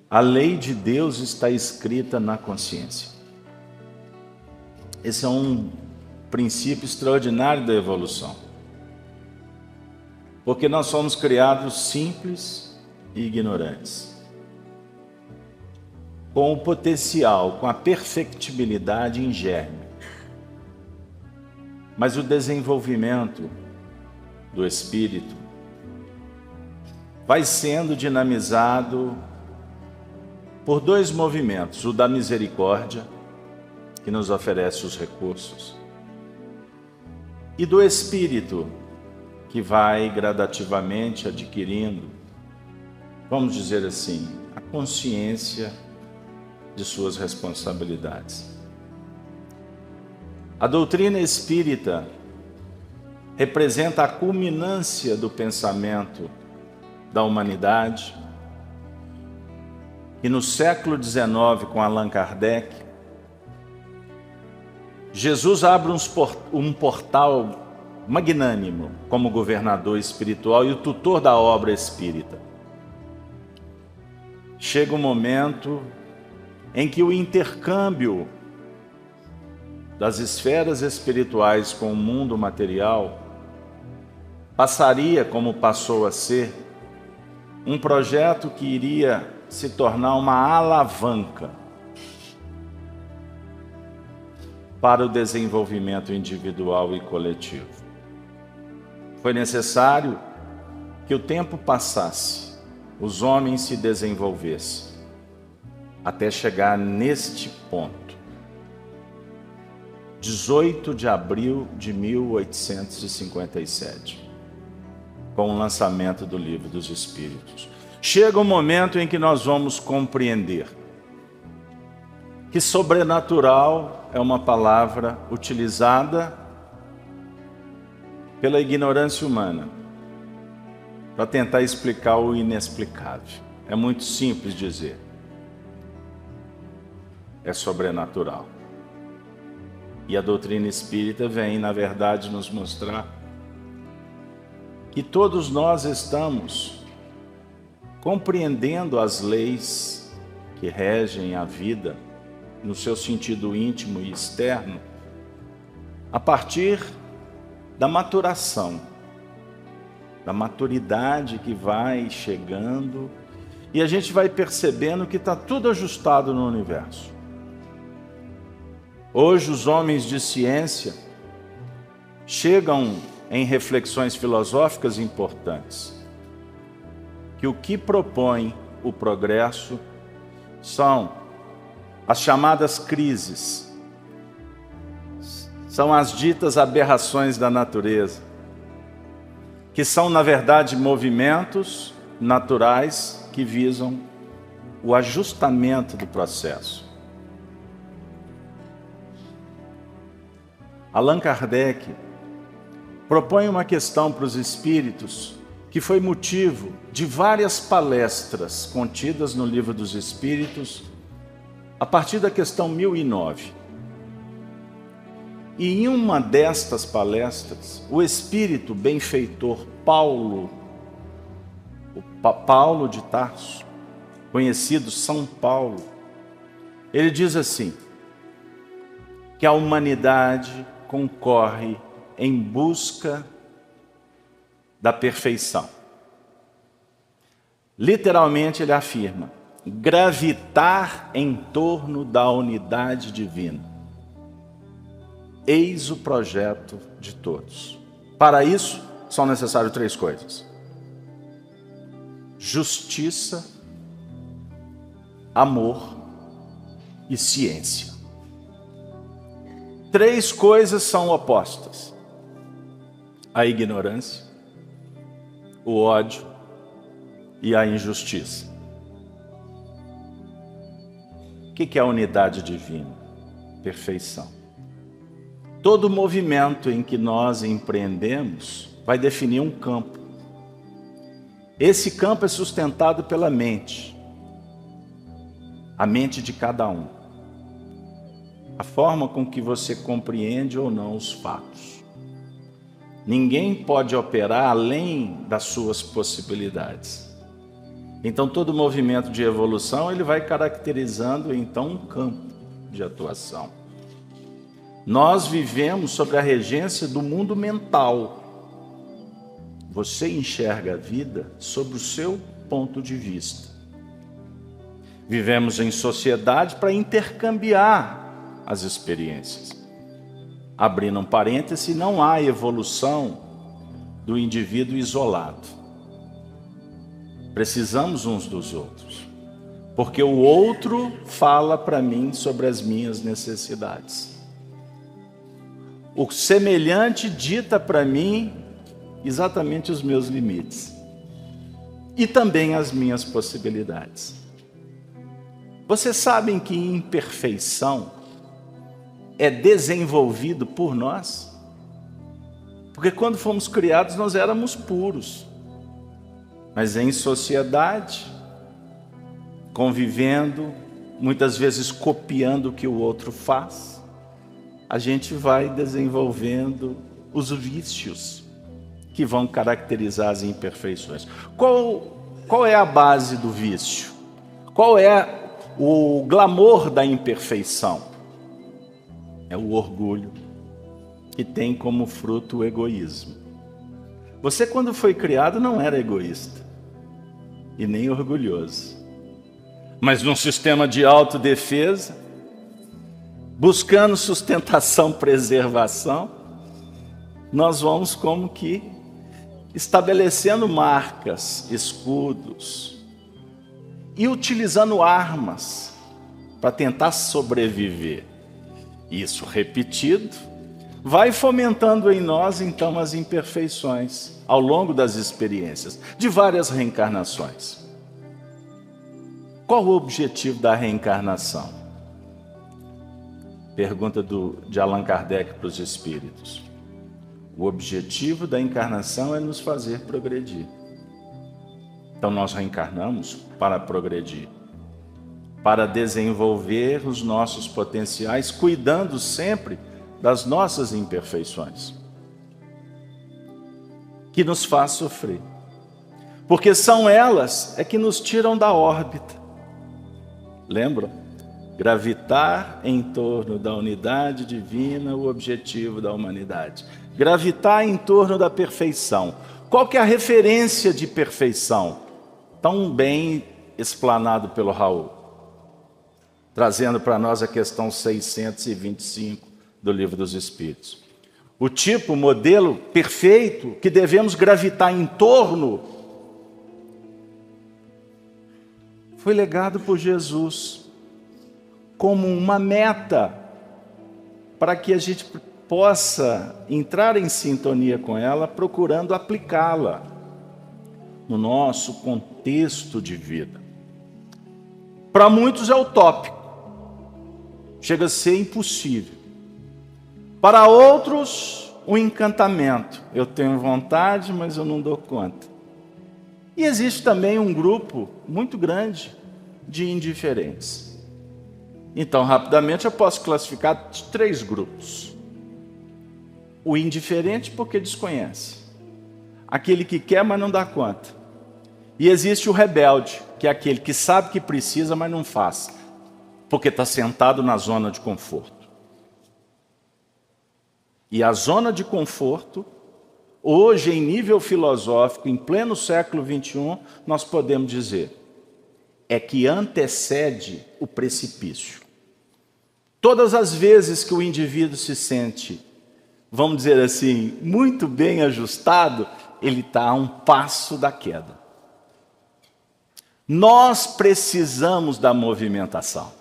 A lei de Deus está escrita na consciência. Esse é um princípio extraordinário da evolução. Porque nós somos criados simples e ignorantes, com o potencial, com a perfectibilidade em germe. Mas o desenvolvimento do espírito vai sendo dinamizado por dois movimentos: o da misericórdia, que nos oferece os recursos, e do espírito, que vai gradativamente adquirindo, vamos dizer assim, a consciência de suas responsabilidades. A doutrina espírita representa a culminância do pensamento da humanidade, e no século XIX, com Allan Kardec, Jesus abre um portal magnânimo como governador espiritual e o tutor da obra espírita. Chega um momento em que o intercâmbio das esferas espirituais com o mundo material passaria, como passou a ser, um projeto que iria se tornar uma alavanca para o desenvolvimento individual e coletivo. Foi necessário que o tempo passasse, os homens se desenvolvessem, até chegar neste ponto. 18 de abril de 1857, com o lançamento do Livro dos Espíritos. Chega um momento em que nós vamos compreender que sobrenatural é uma palavra utilizada pela ignorância humana para tentar explicar o inexplicável. É muito simples dizer: é sobrenatural. E a doutrina espírita vem, na verdade, nos mostrar que todos nós estamos compreendendo as leis que regem a vida no seu sentido íntimo e externo a partir da maturação, da maturidade que vai chegando, e a gente vai percebendo que está tudo ajustado no universo. Hoje os homens de ciência chegam em reflexões filosóficas importantes, que o que propõe o progresso são as chamadas crises, são as ditas aberrações da natureza, que são, na verdade, movimentos naturais que visam o ajustamento do processo. Allan Kardec propõe uma questão para os espíritos que foi motivo de várias palestras contidas no Livro dos Espíritos a partir da questão 1009. E em uma destas palestras, o espírito benfeitor Paulo de Tarso, conhecido São Paulo, ele diz assim, que a humanidade concorre em busca da perfeição. Literalmente ele afirma: gravitar em torno da unidade divina. Eis o projeto de todos. Para isso, são necessárias 3 coisas: justiça, amor e ciência. 3 coisas são opostas: a ignorância, o ódio e a injustiça. O que é a unidade divina? Perfeição. Todo movimento em que nós empreendemos vai definir um campo. Esse campo é sustentado pela mente, a mente de cada um, a forma com que você compreende ou não os fatos. Ninguém pode operar além das suas possibilidades. Então, todo movimento de evolução, ele vai caracterizando, então, um campo de atuação. Nós vivemos sob a regência do mundo mental. Você enxerga a vida sob o seu ponto de vista. Vivemos em sociedade para intercambiar as experiências. Abrindo um parêntese, não há evolução do indivíduo isolado. Precisamos uns dos outros, porque o outro fala para mim sobre as minhas necessidades. O semelhante dita para mim exatamente os meus limites e também as minhas possibilidades. Vocês sabem que imperfeição é desenvolvido por nós? Porque quando fomos criados nós éramos puros. Mas em sociedade, convivendo, muitas vezes copiando o que o outro faz, a gente vai desenvolvendo os vícios que vão caracterizar as imperfeições. Qual é a base do vício? Qual é o glamour da imperfeição? É o orgulho, que tem como fruto o egoísmo. Você, quando foi criado, não era egoísta e nem orgulhoso. Mas num sistema de autodefesa, buscando sustentação, preservação, nós vamos como que estabelecendo marcas, escudos e utilizando armas para tentar sobreviver. Isso repetido vai fomentando em nós, então, as imperfeições ao longo das experiências, de várias reencarnações. Qual o objetivo da reencarnação? Pergunta de Allan Kardec para os espíritos. O objetivo da encarnação é nos fazer progredir. Então, nós reencarnamos para progredir, para desenvolver os nossos potenciais, cuidando sempre das nossas imperfeições, que nos faz sofrer, porque são elas que nos tiram da órbita. Lembram? Gravitar em torno da unidade divina, o objetivo da humanidade. Gravitar em torno da perfeição. Qual que é a referência de perfeição? Tão bem explanado pelo Raul, trazendo para nós a questão 625 do Livro dos Espíritos. O tipo, o modelo perfeito que devemos gravitar em torno foi legado por Jesus como uma meta para que a gente possa entrar em sintonia com ela, procurando aplicá-la no nosso contexto de vida. Para muitos é utópico, chega a ser impossível. Para outros, um encantamento. Eu tenho vontade, mas eu não dou conta. E existe também um grupo muito grande de indiferentes. Então, rapidamente, eu posso classificar de 3 grupos. O indiferente porque desconhece. Aquele que quer, mas não dá conta. E existe o rebelde, que é aquele que sabe que precisa, mas não faz, porque está sentado na zona de conforto. E a zona de conforto, hoje em nível filosófico, em pleno século XXI, nós podemos dizer, é que antecede o precipício. Todas as vezes que o indivíduo se sente, vamos dizer assim, muito bem ajustado, ele está a um passo da queda. Nós precisamos da movimentação.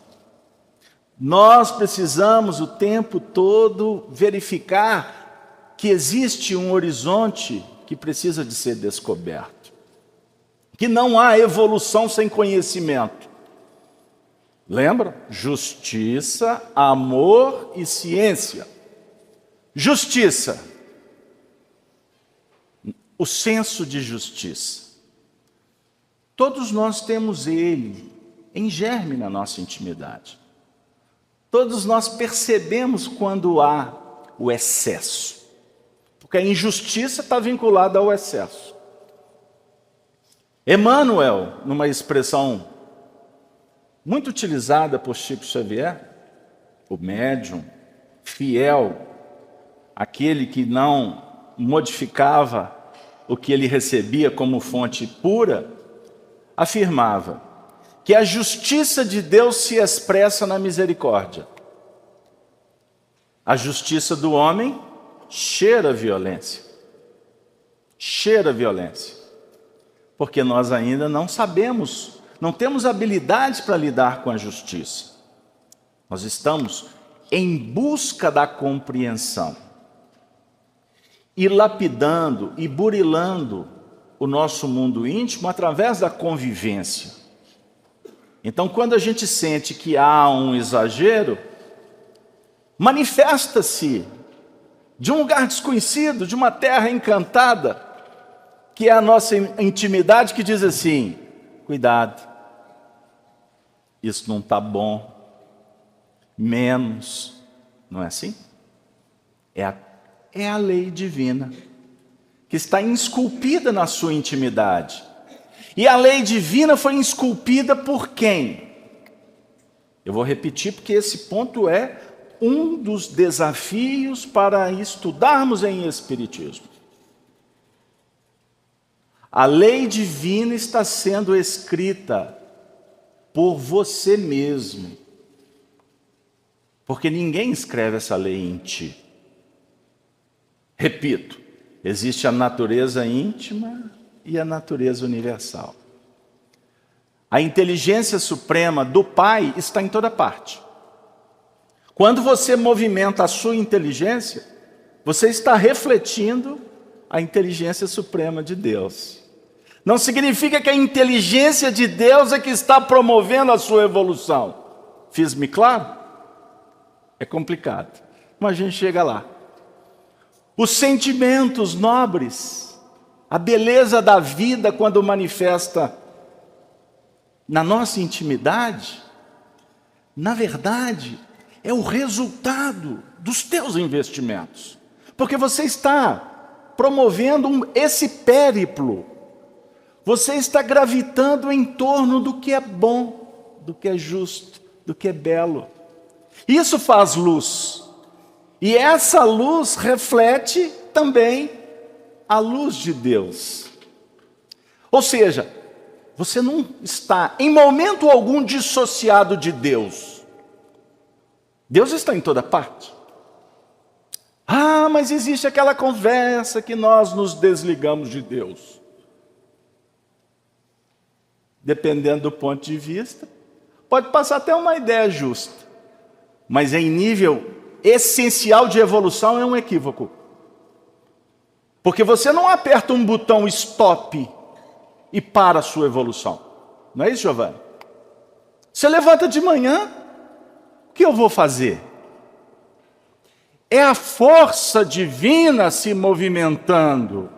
Nós precisamos o tempo todo verificar que existe um horizonte que precisa de ser descoberto. Que não há evolução sem conhecimento. Lembra? Justiça, amor e ciência. Justiça. O senso de justiça. Todos nós temos ele em germe na nossa intimidade. Todos nós percebemos quando há o excesso, porque a injustiça está vinculada ao excesso. Emmanuel, numa expressão muito utilizada por Chico Xavier, o médium fiel, aquele que não modificava o que ele recebia como fonte pura, afirmava que a justiça de Deus se expressa na misericórdia. A justiça do homem cheira violência. Cheira violência. Porque nós ainda não sabemos, não temos habilidade para lidar com a justiça. Nós estamos em busca da compreensão. E lapidando e burilando o nosso mundo íntimo através da convivência. Então, quando a gente sente que há um exagero, manifesta-se de um lugar desconhecido, de uma terra encantada, que é a nossa intimidade, que diz assim: cuidado, isso não está bom, menos. Não é assim? É a lei divina, que está esculpida na sua intimidade. E a lei divina foi esculpida por quem? Eu vou repetir, porque esse ponto é um dos desafios para estudarmos em Espiritismo. A lei divina está sendo escrita por você mesmo. Porque ninguém escreve essa lei em ti. Repito, existe a natureza íntima e a natureza universal. A inteligência suprema do Pai está em toda parte. Quando você movimenta a sua inteligência, você está refletindo a inteligência suprema de Deus. Não significa que a inteligência de Deus é que está promovendo a sua evolução. Fiz-me claro? É complicado, mas a gente chega lá. Os sentimentos nobres, a beleza da vida quando manifesta na nossa intimidade, na verdade, é o resultado dos teus investimentos. Porque você está promovendo esse périplo. Você está gravitando em torno do que é bom, do que é justo, do que é belo. Isso faz luz. E essa luz reflete também a luz de Deus. Ou seja, você não está em momento algum dissociado de Deus. Deus está em toda parte. Ah, mas existe aquela conversa que nós nos desligamos de Deus. Dependendo do ponto de vista, pode passar até uma ideia justa. Mas em nível essencial de evolução é um equívoco. Porque você não aperta um botão stop e para a sua evolução. Não é isso, Giovanni? Você levanta de manhã, o que eu vou fazer? É a força divina se movimentando.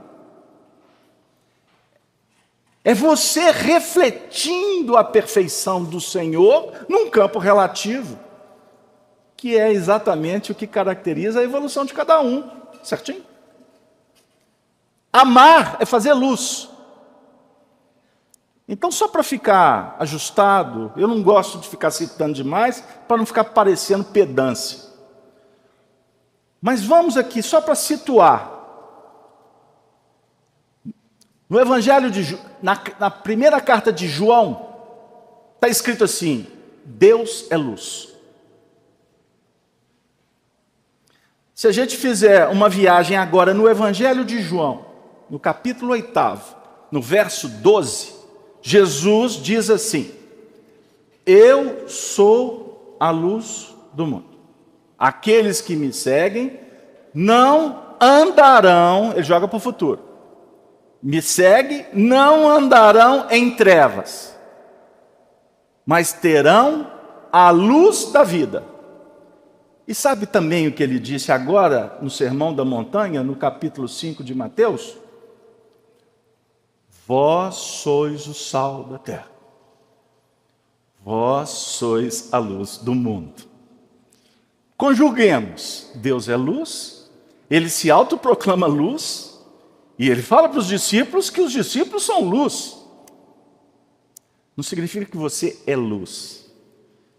É você refletindo a perfeição do Senhor num campo relativo, que é exatamente o que caracteriza a evolução de cada um, certinho? Amar é fazer luz. Então, só para ficar ajustado, eu não gosto de ficar citando demais, para não ficar parecendo pedância. Mas vamos aqui, só para situar. No Evangelho na primeira carta de João, está escrito assim: Deus é luz. Se a gente fizer uma viagem agora no Evangelho de João, no capítulo 8, no verso 12, Jesus diz assim: eu sou a luz do mundo. Aqueles que me seguem não andarão, ele joga para o futuro. Me segue, não andarão em trevas, mas terão a luz da vida. E sabe também o que ele disse agora no Sermão da Montanha, no capítulo 5 de Mateus? Vós sois o sal da terra. Vós sois a luz do mundo. Conjuguemos. Deus é luz, ele se autoproclama luz, e ele fala para os discípulos que os discípulos são luz. não significa que você é luz,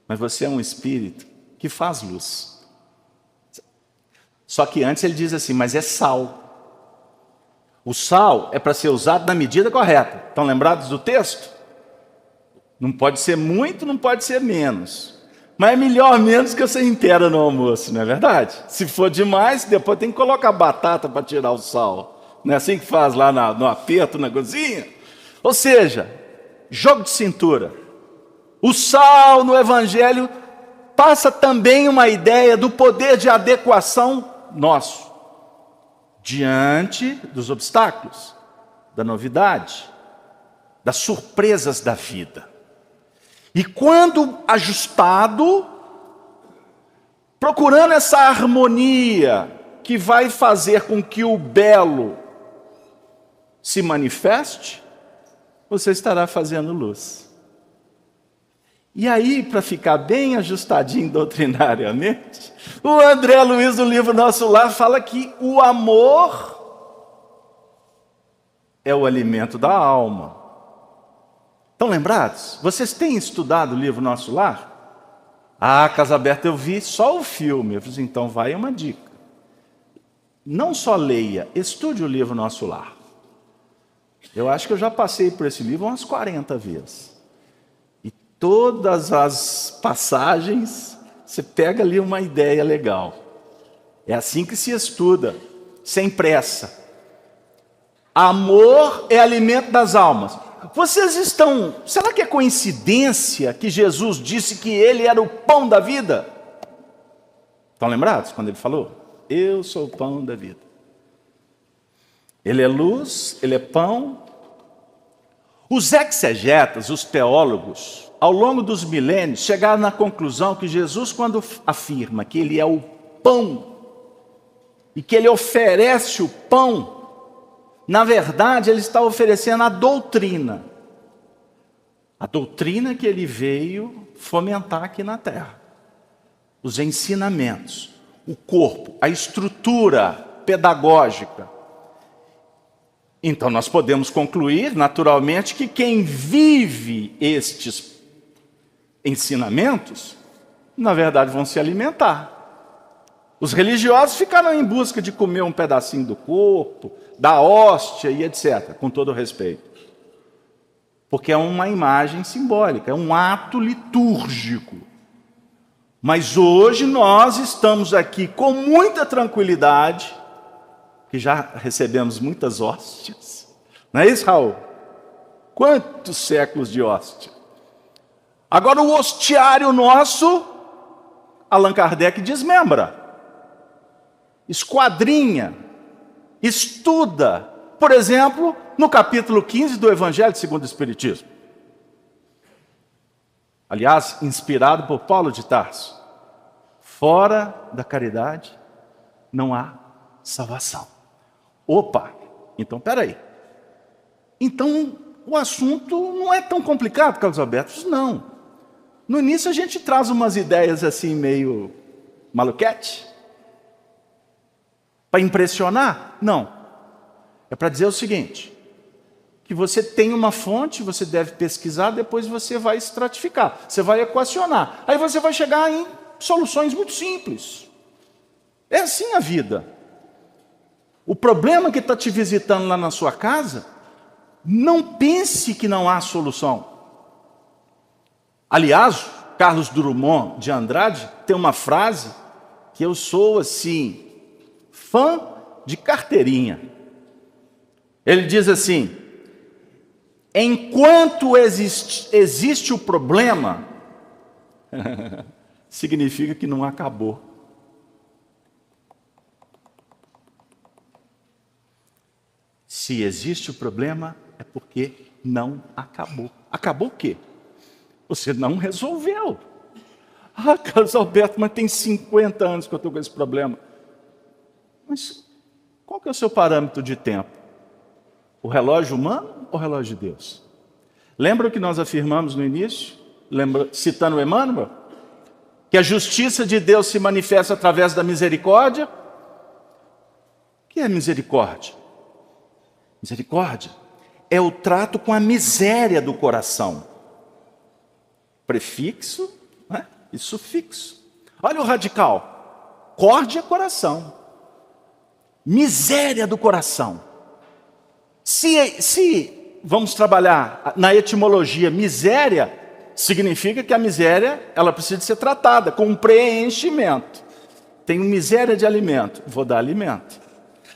mas você é um espírito que faz luz. Só que antes ele diz assim, mas é sal. O sal é para ser usado na medida correta. Estão lembrados do texto? Não pode ser muito, não pode ser menos. Mas é melhor menos que você inteira no almoço, não é verdade? Se for demais, depois tem que colocar batata para tirar o sal. Não é assim que faz lá no aperto, na cozinha? Ou seja, jogo de cintura. O sal no Evangelho passa também uma ideia do poder de adequação nosso diante dos obstáculos, da novidade, das surpresas da vida. E quando ajustado, procurando essa harmonia que vai fazer com que o belo se manifeste, você estará fazendo luz. E aí, para ficar bem ajustadinho doutrinariamente, o André Luiz, do livro Nosso Lar, fala que o amor é o alimento da alma. Estão lembrados? Vocês têm estudado o livro Nosso Lar? Ah, Casa Aberta, eu vi só o filme. Eu falei assim, então vai uma dica. Não só leia, estude o livro Nosso Lar. Eu acho que eu já passei por esse livro umas 40 vezes. Todas as passagens, você pega ali uma ideia legal. É assim que se estuda, sem pressa. Amor é alimento das almas. Vocês estão... Será que é coincidência que Jesus disse que ele era o pão da vida? Estão lembrados quando ele falou? Eu sou o pão da vida. Ele é luz, ele é pão. Os exegetas, os teólogos, ao longo dos milênios, chegaram na conclusão que Jesus, quando afirma que ele é o pão, e que ele oferece o pão, na verdade, ele está oferecendo a doutrina. A doutrina que ele veio fomentar aqui na terra. Os ensinamentos, o corpo, a estrutura pedagógica. Então nós podemos concluir, naturalmente, que quem vive estes ensinamentos, na verdade, vão se alimentar. Os religiosos ficaram em busca de comer um pedacinho do corpo, da hóstia e etc., com todo respeito. Porque é uma imagem simbólica, é um ato litúrgico. Mas hoje nós estamos aqui com muita tranquilidade, que já recebemos muitas hóstias. Não é isso, Raul? Quantos séculos de hóstia? Agora o hostiário nosso, Allan Kardec desmembra, esquadrinha, estuda. Por exemplo, no capítulo 15 do Evangelho segundo o Espiritismo. Aliás, inspirado por Paulo de Tarso. Fora da caridade não há salvação. Opa, então peraí. Então o assunto não é tão complicado, Carlos Alberto. Não. No início a gente traz umas ideias assim meio maluquete. Para impressionar? Não. É para dizer o seguinte, que você tem uma fonte, você deve pesquisar, depois você vai estratificar, você vai equacionar. Aí você vai chegar em soluções muito simples. É assim a vida. O problema que está te visitando lá na sua casa, não pense que não há solução. Aliás, Carlos Drummond de Andrade tem uma frase que eu sou assim, fã de carteirinha. Ele diz assim, enquanto existe o problema, significa que não acabou. Se existe o problema, é porque não acabou. Acabou o quê? Você não resolveu. Ah, Carlos Alberto, mas tem 50 anos que eu estou com esse problema. Mas qual que é o seu parâmetro de tempo? O relógio humano ou o relógio de Deus? Lembra o que nós afirmamos no início? Citando Emmanuel? Que a justiça de Deus se manifesta através da misericórdia? O que é misericórdia? Misericórdia é o trato com a miséria do coração. prefixo, né? E sufixo. Olha o radical. Córdia, coração. Miséria do coração. Se vamos trabalhar na etimologia, miséria significa que a miséria ela precisa ser tratada com um preenchimento. Tenho miséria de alimento, vou dar alimento.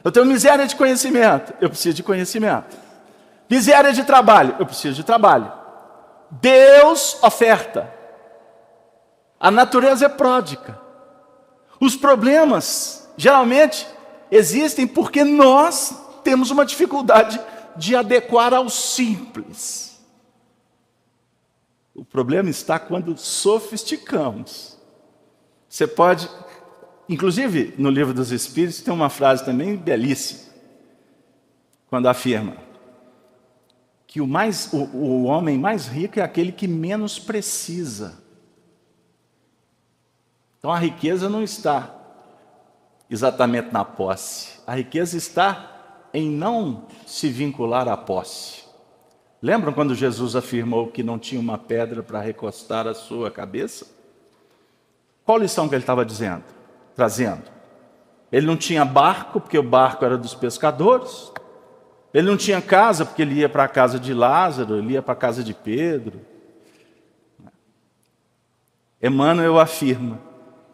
Eu tenho miséria de conhecimento, eu preciso de conhecimento. Miséria de trabalho, eu preciso de trabalho. Deus oferta. A natureza é pródiga. Os problemas, geralmente, existem porque nós temos uma dificuldade de adequar ao simples. O problema está quando sofisticamos. Você pode, inclusive no Livro dos Espíritos tem uma frase também belíssima, quando afirma que o homem mais rico é aquele que menos precisa. Então a riqueza não está exatamente na posse. A riqueza está em não se vincular à posse. Lembram quando Jesus afirmou que não tinha uma pedra para recostar a sua cabeça? Qual lição que ele estava trazendo? Ele não tinha barco, porque o barco era dos pescadores. Ele não tinha casa, porque ele ia para a casa de Lázaro, ele ia para a casa de Pedro. Emmanuel afirma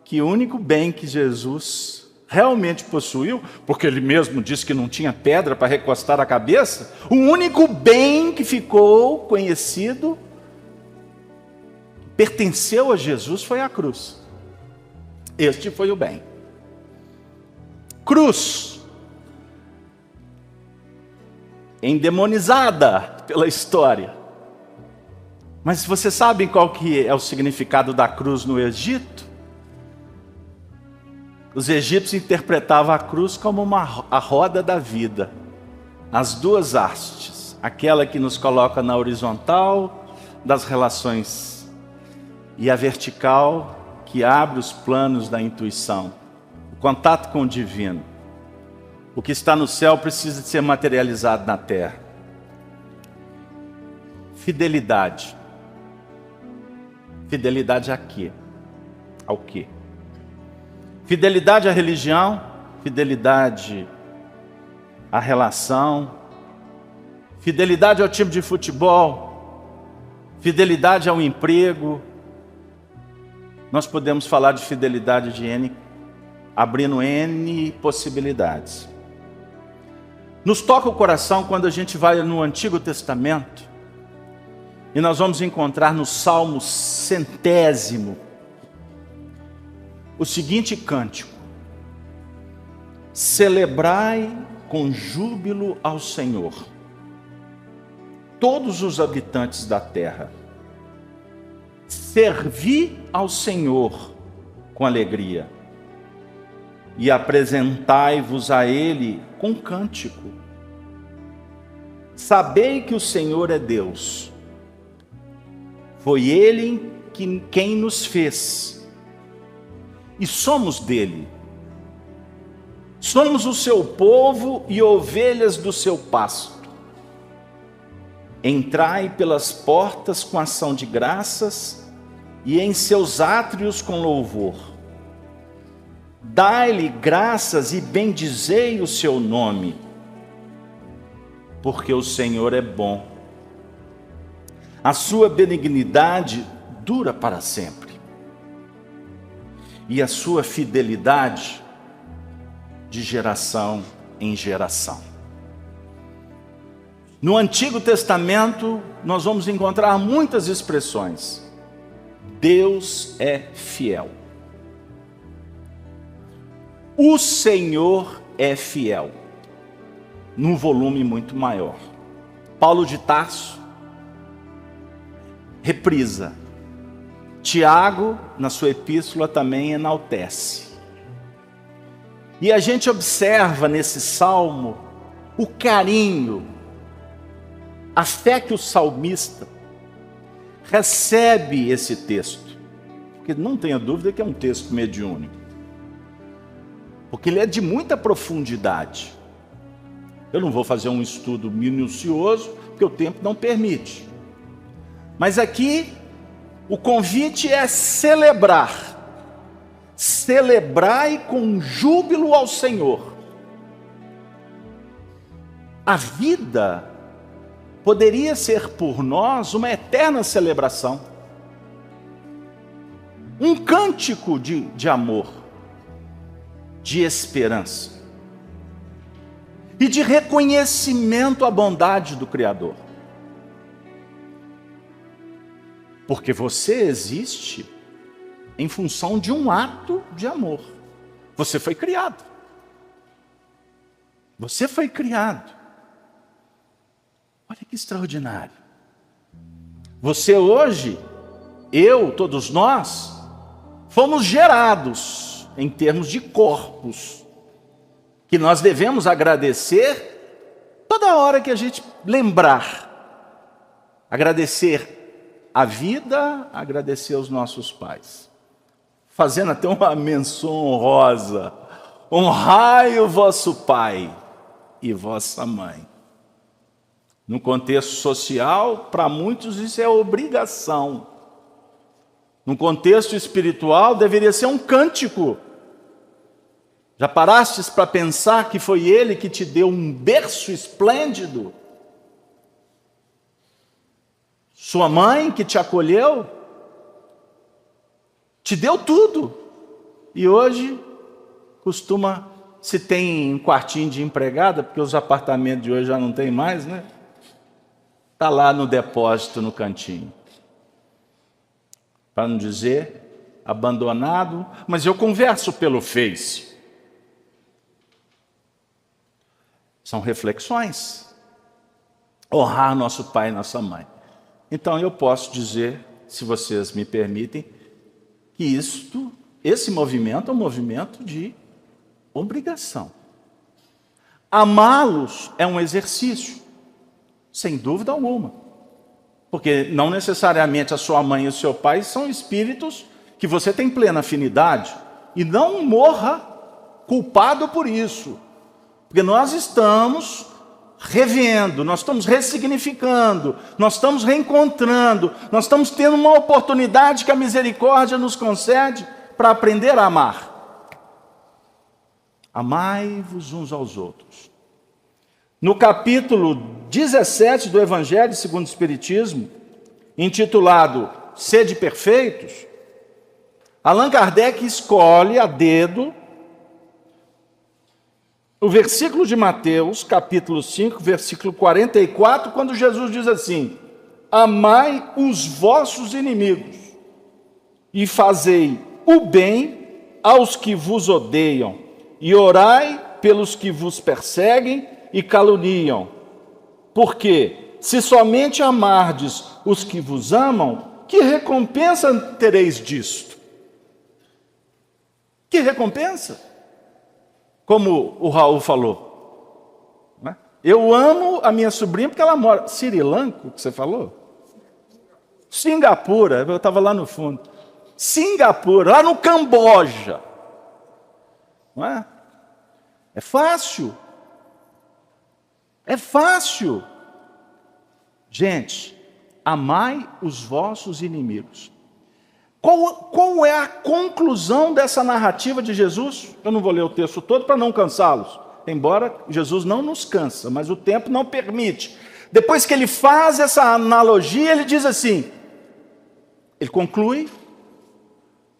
que o único bem que Jesus realmente possuiu, porque ele mesmo disse que não tinha pedra para recostar a cabeça, o único bem que ficou conhecido, pertenceu a Jesus, foi a cruz. Este foi o bem. Cruz, endemonizada pela história. Mas vocês sabem qual que é o significado da cruz no Egito? Os egípcios interpretavam a cruz como a roda da vida. As duas hastes, aquela que nos coloca na horizontal das relações e a vertical que abre os planos da intuição, o contato com o divino. O que está no céu precisa de ser materializado na terra. Fidelidade. Fidelidade a quê? Ao quê? Fidelidade à religião, fidelidade à relação, fidelidade ao time de futebol, fidelidade ao emprego. Nós podemos falar de fidelidade de N, abrindo N possibilidades. Nos toca o coração quando a gente vai no Antigo Testamento e nós vamos encontrar no Salmo 100º o seguinte cântico: celebrai com júbilo ao Senhor, todos os habitantes da terra, servi ao Senhor com alegria e apresentai-vos a Ele com cântico. Sabei que o Senhor é Deus, foi Ele quem nos fez, e somos dele. Somos o seu povo e ovelhas do seu pasto. Entrai pelas portas com ação de graças e em seus átrios com louvor. Dai-lhe graças e bendizei o seu nome, porque o Senhor é bom. A sua benignidade dura para sempre, e a sua fidelidade de geração em geração. No Antigo Testamento, nós vamos encontrar muitas expressões. Deus é fiel. O Senhor é fiel. Num volume muito maior. Paulo de Tarso reprisa. Tiago, na sua epístola, também enaltece. E a gente observa nesse salmo o carinho, a fé que o salmista recebe esse texto. Porque não tenha dúvida que é um texto mediúnico. Porque ele é de muita profundidade. Eu não vou fazer um estudo minucioso, porque o tempo não permite. Mas aqui, O convite é celebrar. Celebrai com júbilo ao Senhor. A vida poderia ser por nós uma eterna celebração. Um cântico de amor, de esperança e de reconhecimento à bondade do Criador. Porque você existe em função de um ato de amor. Você foi criado. Você foi criado. Olha que extraordinário. Você hoje, eu, todos nós, fomos gerados em termos de corpos, que nós devemos agradecer toda hora que a gente lembrar. Agradecer a vida, agradecer aos nossos pais. Fazendo até uma menção honrosa. Honrai o vosso pai e vossa mãe. No contexto social, para muitos isso é obrigação. No contexto espiritual, deveria ser um cântico. Já parastes para pensar que foi Ele que te deu um berço esplêndido? Sua mãe que te acolheu? Te deu tudo. E hoje, se tem um quartinho de empregada, porque os apartamentos de hoje já não tem mais, né? Está lá no depósito, no cantinho. Para não dizer abandonado, mas eu converso pelo Face. São reflexões. Honrar nosso pai e nossa mãe. Então eu posso dizer, se vocês me permitem, que esse movimento é um movimento de obrigação. Amá-los é um exercício, sem dúvida alguma. Porque não necessariamente a sua mãe e o seu pai são espíritos que você tem plena afinidade. E não morra culpado por isso. Porque nós estamos revendo, nós estamos ressignificando, nós estamos reencontrando, nós estamos tendo uma oportunidade que a misericórdia nos concede para aprender a amar. Amai-vos uns aos outros. No capítulo 17 do Evangelho segundo o Espiritismo, intitulado Sede Perfeitos, Allan Kardec escolhe a dedo o versículo de Mateus, capítulo 5, versículo 44, quando Jesus diz assim: amai os vossos inimigos e fazei o bem aos que vos odeiam e orai pelos que vos perseguem e caluniam. Porque se somente amardes os que vos amam, que recompensa tereis disto? Que recompensa? Como o Raul falou, né? Eu amo a minha sobrinha porque ela mora... Sri Lanka, que você falou? Singapura, eu estava lá no fundo. Singapura, lá no Camboja. Não é? É fácil. É fácil. Gente, amai os vossos inimigos. Qual é a conclusão dessa narrativa de Jesus? Eu não vou ler o texto todo para não cansá-los. Embora Jesus não nos cansa, mas o tempo não permite. Depois que ele faz essa analogia, ele diz assim, ele conclui: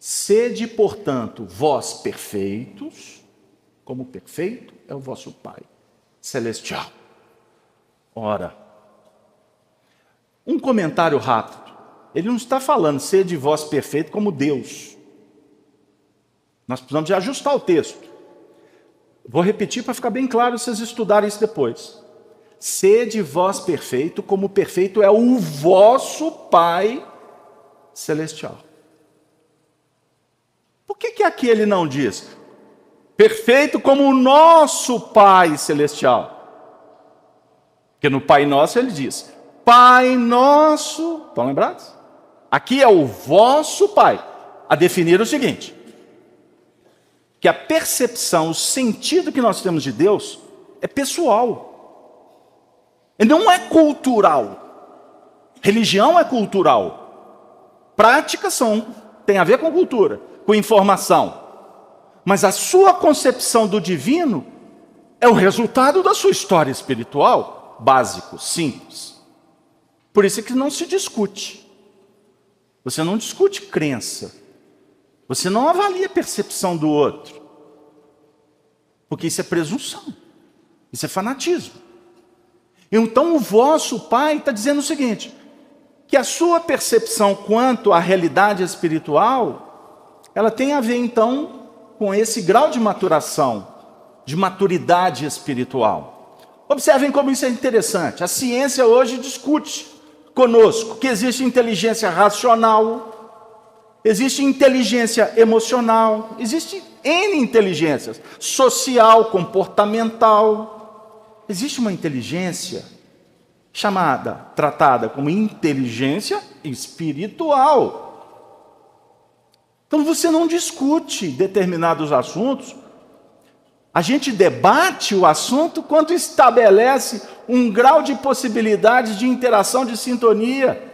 sede, portanto, vós perfeitos, como perfeito é o vosso Pai celestial. Ora, um comentário rápido. Ele não está falando sede vós perfeito como Deus. Nós precisamos de ajustar o texto. Vou repetir para ficar bem claro vocês estudarem isso depois. Sede vós perfeito como perfeito é o vosso Pai celestial. Por que aqui ele não diz perfeito como o nosso Pai celestial? Porque no Pai Nosso ele diz Pai Nosso. Estão lembrados? Aqui é o vosso Pai. A definir o seguinte: que a percepção, o sentido que nós temos de Deus é pessoal. Ele não é cultural. Religião é cultural. Práticas tem a ver com cultura, com informação. Mas a sua concepção do divino é o resultado da sua história espiritual, básico, simples. Por isso é que não se discute. Você não discute crença. Você não avalia a percepção do outro. Porque isso é presunção. Isso é fanatismo. Então o vosso Pai está dizendo o seguinte, que a sua percepção quanto à realidade espiritual, ela tem a ver então com esse grau de maturação, de maturidade espiritual. Observem como isso é interessante. A ciência hoje discute conosco que existe inteligência racional, existe inteligência emocional, existe N inteligências, social, comportamental. Existe uma inteligência tratada como inteligência espiritual. Então você não discute determinados assuntos, a gente debate o assunto quando estabelece um grau de possibilidade de interação, de sintonia,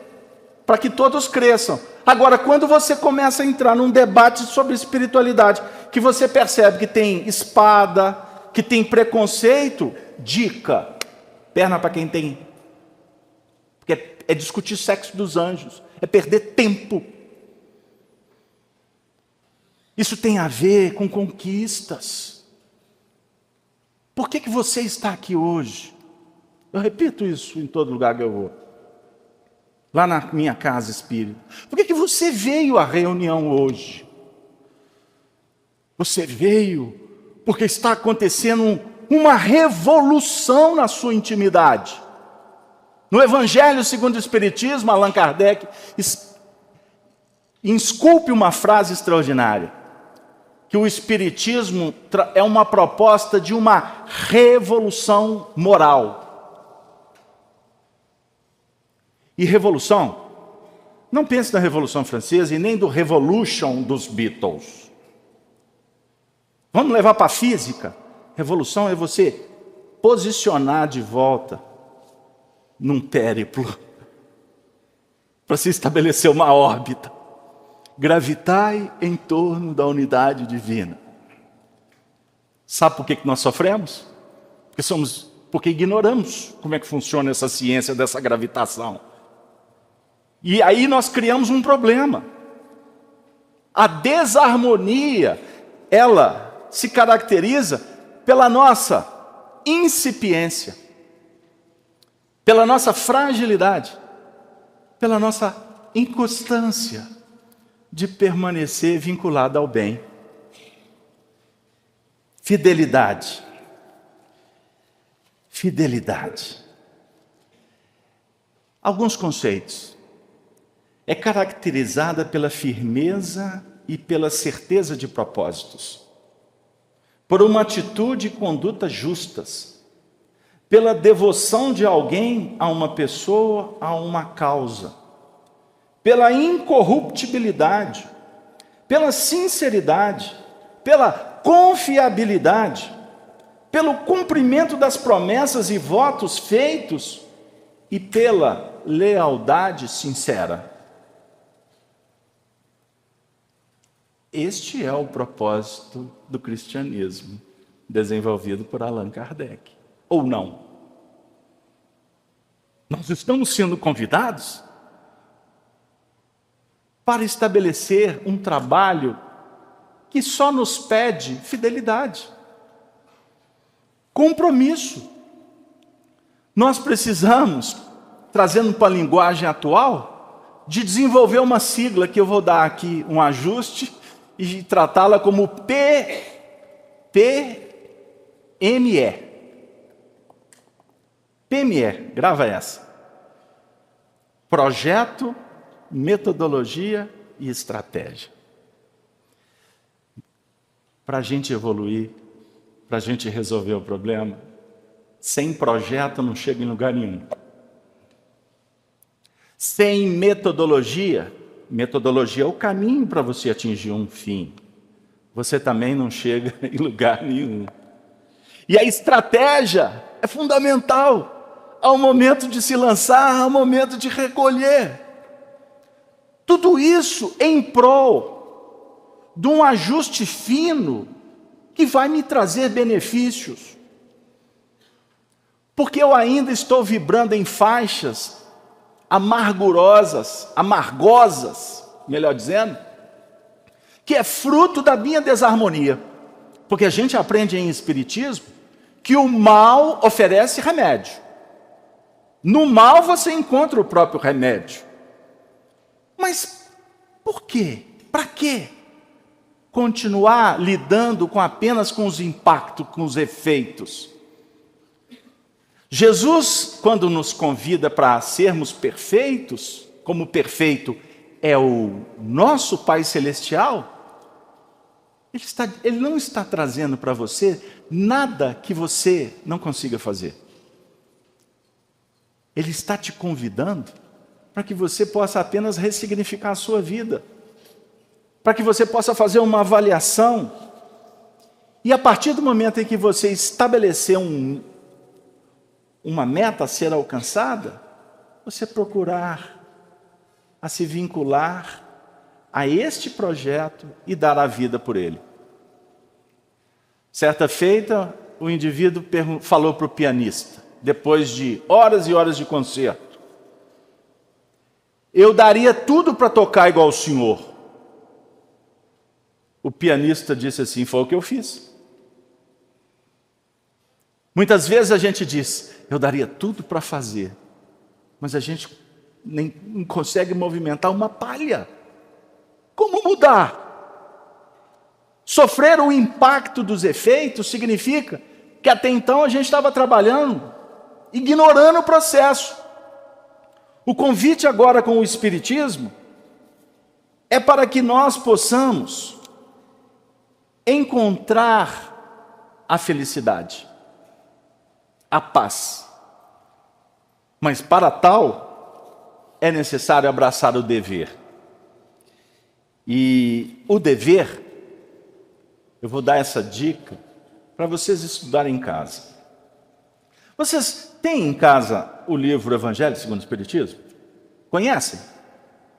para que todos cresçam. Agora, quando você começa a entrar num debate sobre espiritualidade, que você percebe que tem espada, que tem preconceito, dica, perna para quem tem. Porque é discutir sexo dos anjos, é perder tempo. Isso tem a ver com conquistas. Por que você está aqui hoje? Eu repito isso em todo lugar que eu vou. Lá na minha casa espírita. Por que você veio à reunião hoje? Você veio porque está acontecendo uma revolução na sua intimidade. No Evangelho segundo o Espiritismo, Allan Kardec esculpe uma frase extraordinária, que o Espiritismo é uma proposta de uma revolução moral. E revolução, não pense na Revolução Francesa e nem do Revolution dos Beatles. Vamos levar para a física. Revolução é você posicionar de volta num périplo para se estabelecer uma órbita. Gravitai em torno da unidade divina. Sabe por que nós sofremos? Porque ignoramos como é que funciona essa ciência dessa gravitação. E aí nós criamos um problema. A desarmonia, ela se caracteriza pela nossa incipiência, pela nossa fragilidade, pela nossa inconstância de permanecer vinculado ao bem. Fidelidade. Fidelidade. Alguns conceitos. É caracterizada pela firmeza e pela certeza de propósitos, por uma atitude e conduta justas, pela devoção de alguém a uma pessoa, a uma causa, pela incorruptibilidade, pela sinceridade, pela confiabilidade, pelo cumprimento das promessas e votos feitos e pela lealdade sincera. Este é o propósito do cristianismo, desenvolvido por Allan Kardec. Ou não? Nós estamos sendo convidados para estabelecer um trabalho que só nos pede fidelidade, compromisso. Nós precisamos, trazendo para a linguagem atual, de desenvolver uma sigla que eu vou dar aqui um ajuste e tratá-la como PME. PME, grava essa. Projeto, metodologia e estratégia. Para a gente evoluir, para a gente resolver o problema, sem projeto não chega em lugar nenhum. Sem metodologia é o caminho para você atingir um fim. Você também não chega em lugar nenhum. E a estratégia é fundamental ao momento de se lançar, ao momento de recolher. Tudo isso em prol de um ajuste fino que vai me trazer benefícios. Porque eu ainda estou vibrando em faixas amargosas, melhor dizendo, que é fruto da minha desarmonia. Porque a gente aprende em espiritismo que o mal oferece remédio. No mal você encontra o próprio remédio. Mas por quê? Para quê? Continuar lidando apenas com os impactos, com os efeitos. Jesus, quando nos convida para sermos perfeitos, como perfeito é o nosso Pai Celestial, Ele não está trazendo para você nada que você não consiga fazer. Ele está te convidando para que você possa apenas ressignificar a sua vida, para que você possa fazer uma avaliação, e a partir do momento em que você estabelecer uma meta a ser alcançada, você procurar a se vincular a este projeto e dar a vida por ele. Certa feita, o indivíduo falou para o pianista, depois de horas e horas de concerto: eu daria tudo para tocar igual o senhor. O pianista disse assim: foi o que eu fiz. Muitas vezes a gente diz: eu daria tudo para fazer, mas a gente nem consegue movimentar uma palha. Como mudar? Sofrer o impacto dos efeitos significa que até então a gente estava trabalhando, ignorando o processo. O convite agora com o Espiritismo é para que nós possamos encontrar a felicidade, a paz. Mas para tal, é necessário abraçar o dever. E o dever, eu vou dar essa dica para vocês estudarem em casa. Vocês têm em casa o livro Evangelho segundo o Espiritismo? Conhecem?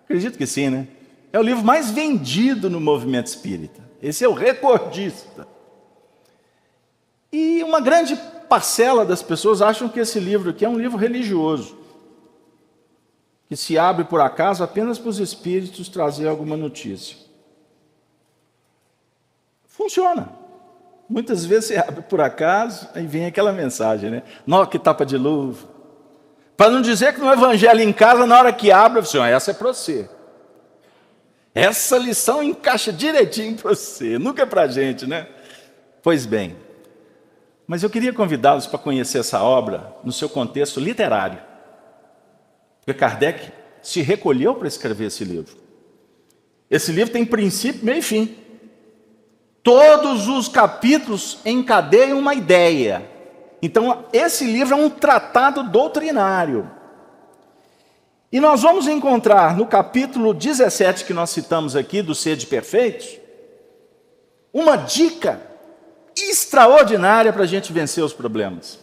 Acredito que sim, né? É o livro mais vendido no movimento espírita. Esse é o recordista. E uma grande parcela das pessoas acham que esse livro aqui é um livro religioso, que se abre por acaso apenas para os espíritos trazer alguma notícia. Funciona. Muitas vezes você abre por acaso, aí vem aquela mensagem, né? Nossa, que tapa de luva. Para não dizer que no Evangelho em casa, na hora que abre, você, essa é para você. Essa lição encaixa direitinho para você, nunca é para a gente, né? Pois bem, mas eu queria convidá-los para conhecer essa obra no seu contexto literário. Porque Kardec se recolheu para escrever esse livro. Esse livro tem princípio, meio e fim. Todos os capítulos encadeiam uma ideia. Então, esse livro é um tratado doutrinário. E nós vamos encontrar no capítulo 17, que nós citamos aqui, do Sede Perfeitos, uma dica extraordinária para a gente vencer os problemas,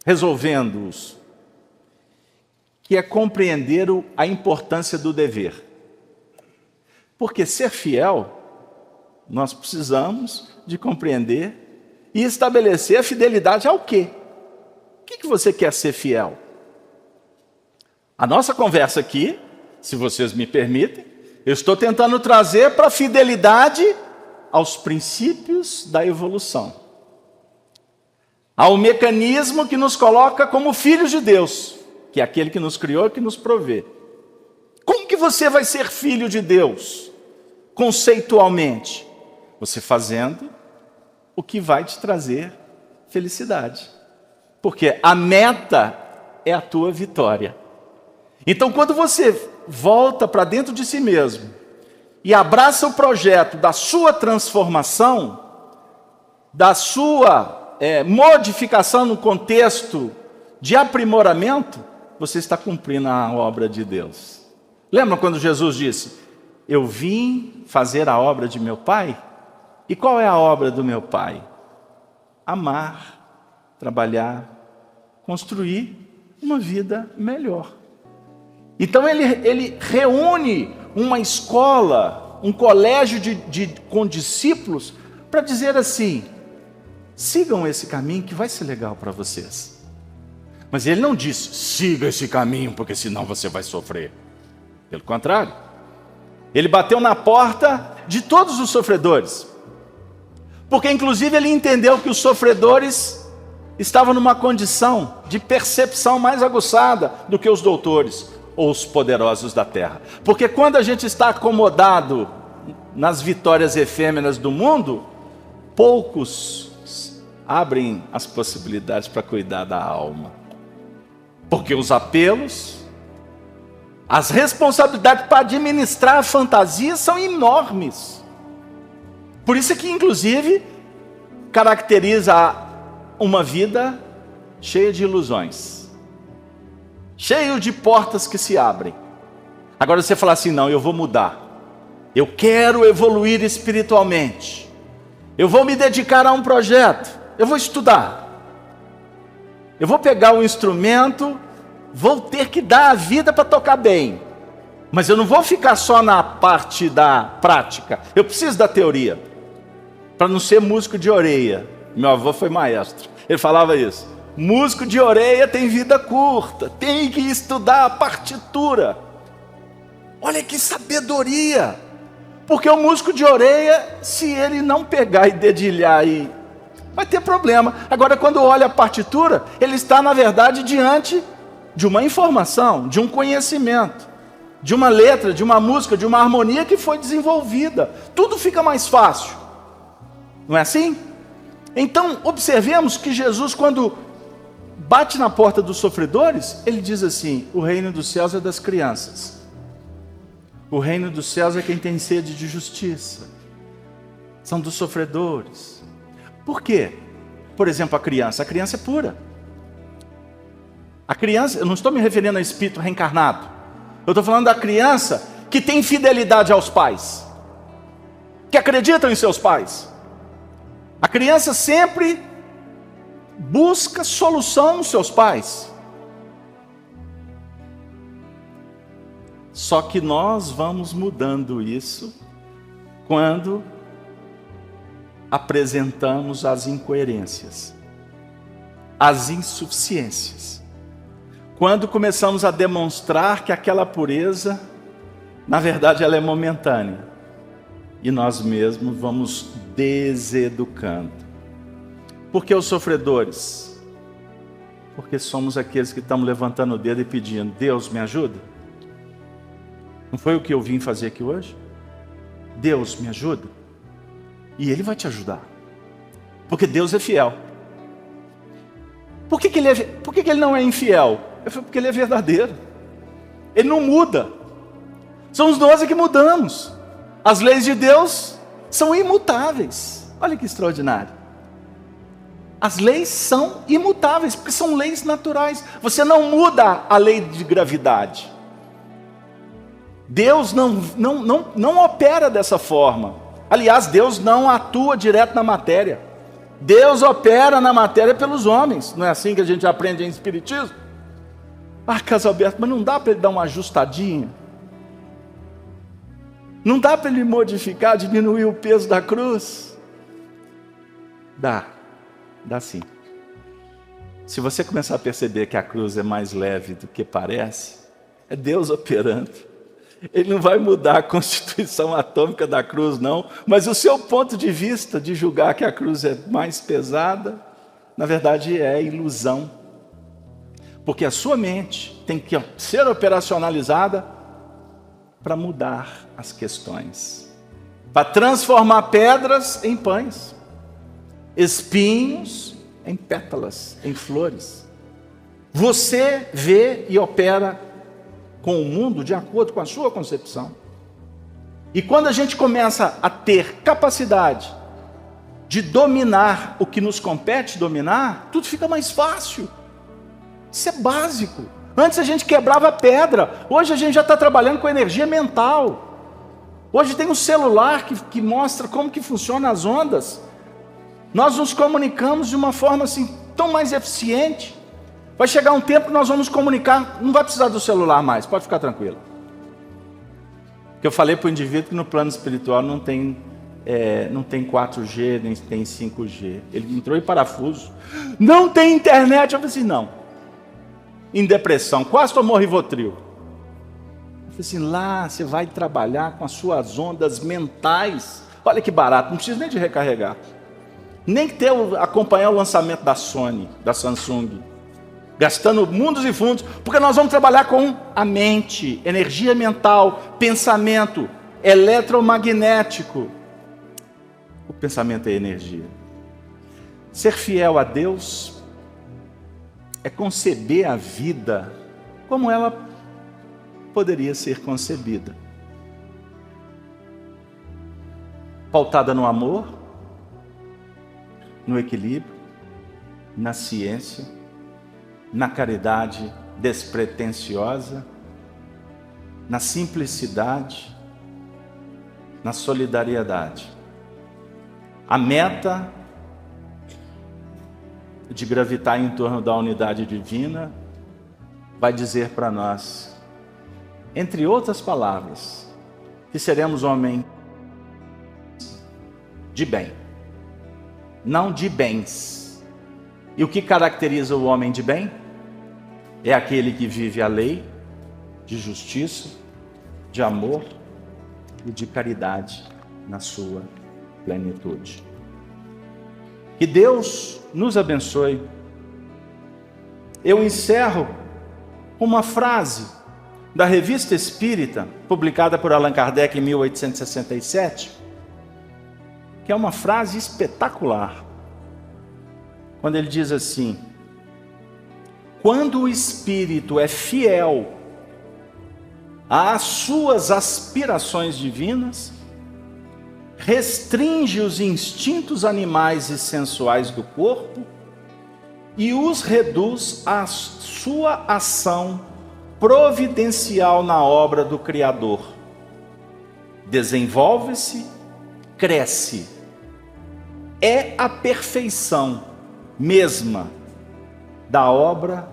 resolvendo-os, que é compreender a importância do dever. Porque ser fiel, nós precisamos de compreender e estabelecer a fidelidade ao quê? O que você quer ser fiel? A nossa conversa aqui, se vocês me permitem, eu estou tentando trazer para a fidelidade aos princípios da evolução, ao mecanismo que nos coloca como filhos de Deus, que é aquele que nos criou e que nos provê. Como que você vai ser filho de Deus? Conceitualmente, você fazendo o que vai te trazer felicidade. Porque a meta é a tua vitória. Então, quando você volta para dentro de si mesmo e abraça o projeto da sua transformação, da sua modificação no contexto de aprimoramento, você está cumprindo a obra de Deus. Lembra quando Jesus disse: eu vim fazer a obra de meu Pai? E qual é a obra do meu Pai? Amar, trabalhar, construir uma vida melhor. Então ele reúne uma escola, um colégio com discípulos, para dizer assim: sigam esse caminho que vai ser legal para vocês. Mas ele não disse: siga esse caminho, porque senão você vai sofrer. Pelo contrário, ele bateu na porta de todos os sofredores. Porque inclusive ele entendeu que os sofredores estavam numa condição de percepção mais aguçada do que os doutores ou os poderosos da terra. Porque quando a gente está acomodado nas vitórias efêmeras do mundo, poucos abrem as possibilidades para cuidar da alma. Porque os apelos, as responsabilidades para administrar a fantasia são enormes. Por isso que, inclusive, caracteriza uma vida cheia de ilusões, cheio de portas que se abrem. Agora você fala assim: não, eu vou mudar, eu quero evoluir espiritualmente, eu vou me dedicar a um projeto, eu vou estudar, eu vou pegar um instrumento, vou ter que dar a vida para tocar bem, mas eu não vou ficar só na parte da prática, eu preciso da teoria, para não ser músico de orelha. Meu avô foi maestro, ele falava isso: músico de orelha tem vida curta, tem que estudar a partitura. Olha que sabedoria! Porque o músico de orelha, se ele não pegar e dedilhar, vai ter problema. Agora, quando olha a partitura, ele está, na verdade, diante de uma informação, de um conhecimento, de uma letra, de uma música, de uma harmonia que foi desenvolvida. Tudo fica mais fácil. Não é assim? Então, observemos que Jesus, quando bate na porta dos sofredores, ele diz assim: o reino dos céus é das crianças. O reino dos céus é quem tem sede de justiça. São dos sofredores. Por quê? Por exemplo, a criança é pura. A criança, eu não estou me referindo a espírito reencarnado. Eu estou falando da criança que tem fidelidade aos pais, que acreditam em seus pais. A criança sempre busca solução nos seus pais. Só que nós vamos mudando isso quando apresentamos as incoerências, as insuficiências. Quando começamos a demonstrar que aquela pureza, na verdade, ela é momentânea. E nós mesmos vamos deseducando. Por que os sofredores? Porque somos aqueles que estamos levantando o dedo e pedindo: Deus, me ajuda. Não foi o que eu vim fazer aqui hoje? Deus, me ajuda. E Ele vai te ajudar. Porque Deus é fiel. Por que Ele não é infiel? Porque Ele é verdadeiro. Ele não muda. Somos nós que mudamos. As leis de Deus são imutáveis. Olha que extraordinário. As leis são imutáveis, porque são leis naturais. Você não muda a lei de gravidade. Deus não opera dessa forma. Aliás, Deus não atua direto na matéria. Deus opera na matéria pelos homens. Não é assim que a gente aprende em Espiritismo? Casalberto, mas não dá para ele dar uma ajustadinha? Não dá para ele modificar, diminuir o peso da cruz? Dá sim. Se você começar a perceber que a cruz é mais leve do que parece, é Deus operando. Ele não vai mudar a constituição atômica da cruz, não, mas o seu ponto de vista de julgar que a cruz é mais pesada, na verdade é ilusão. Porque a sua mente tem que ser operacionalizada para mudar as questões, para transformar pedras em pães, espinhos em pétalas, em flores. Você vê e opera com o mundo de acordo com a sua concepção. E quando a gente começa a ter capacidade de dominar o que nos compete dominar, tudo fica mais fácil. Isso é básico. Antes a gente quebrava pedra, hoje a gente já está trabalhando com energia mental. Hoje tem um celular que mostra como que funcionam as ondas. Nós nos comunicamos de uma forma assim tão mais eficiente. Vai chegar um tempo que nós vamos comunicar, não vai precisar do celular mais, pode ficar tranquilo. Que eu falei para o indivíduo que no plano espiritual não tem 4G, nem tem 5G. Ele entrou em parafuso. Não tem internet. Eu falei assim, não. Em depressão, quase tomou Rivotril. Eu falei assim, lá você vai trabalhar com as suas ondas mentais. Olha que barato, não precisa nem de recarregar. Nem que acompanhar o lançamento da Sony, da Samsung. Gastando mundos e fundos, porque nós vamos trabalhar com a mente, energia mental, pensamento eletromagnético. O pensamento é energia. Ser fiel a Deus é conceber a vida como ela poderia ser concebida. Pautada no amor, no equilíbrio, na ciência, na caridade despretensiosa, na simplicidade, na solidariedade. A meta de gravitar em torno da unidade divina vai dizer para nós, entre outras palavras, que seremos homens de bem, não de bens. E o que caracteriza o homem de bem? É aquele que vive a lei de justiça, de amor e de caridade na sua plenitude. Que Deus nos abençoe. Eu encerro uma frase da Revista Espírita, publicada por Allan Kardec em 1867, que é uma frase espetacular. Quando ele diz assim: quando o espírito é fiel às suas aspirações divinas, restringe os instintos animais e sensuais do corpo e os reduz à sua ação providencial na obra do Criador. Desenvolve-se, cresce. É a perfeição mesma da obra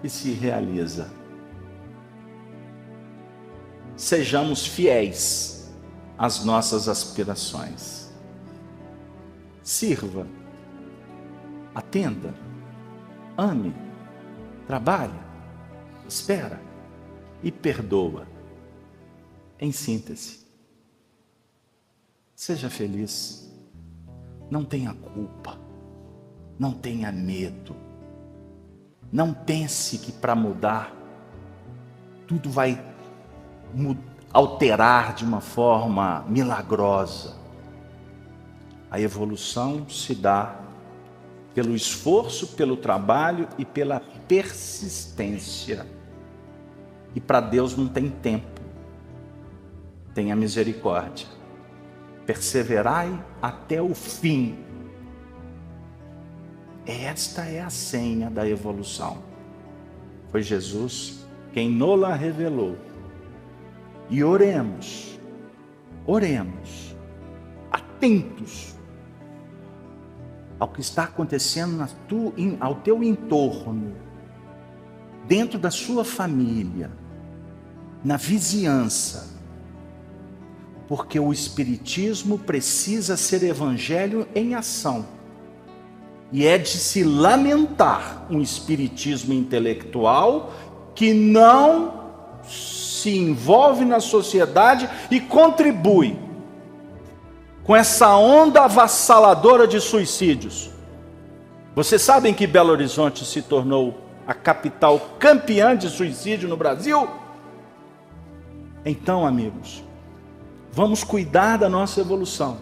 que se realiza. Sejamos fiéis às nossas aspirações. Sirva, atenda, ame, trabalhe, espera e perdoa. Em síntese, seja feliz, não tenha culpa, não tenha medo, não pense que para mudar tudo vai alterar de uma forma milagrosa. A evolução se dá pelo esforço, pelo trabalho e pela persistência. E para Deus não tem tempo. Tenha misericórdia. Perseverai até o fim. Esta é a senha da evolução. Foi Jesus quem nos-la revelou. E oremos, atentos ao que está acontecendo ao teu entorno, dentro da sua família, na vizinhança, porque o Espiritismo precisa ser evangelho em ação, e é de se lamentar um Espiritismo intelectual que não se envolve na sociedade e contribui com essa onda avassaladora de suicídios. Vocês sabem que Belo Horizonte se tornou a capital campeã de suicídio no Brasil? Então, amigos, vamos cuidar da nossa evolução,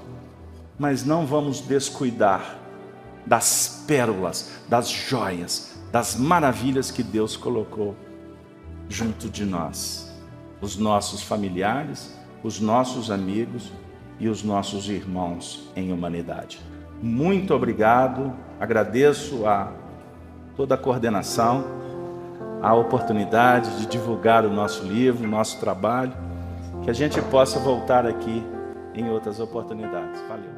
mas não vamos descuidar das pérolas, das joias, das maravilhas que Deus colocou junto de nós. Os nossos familiares, os nossos amigos e os nossos irmãos em humanidade. Muito obrigado, agradeço a toda a coordenação, a oportunidade de divulgar o nosso livro, o nosso trabalho, que a gente possa voltar aqui em outras oportunidades. Valeu.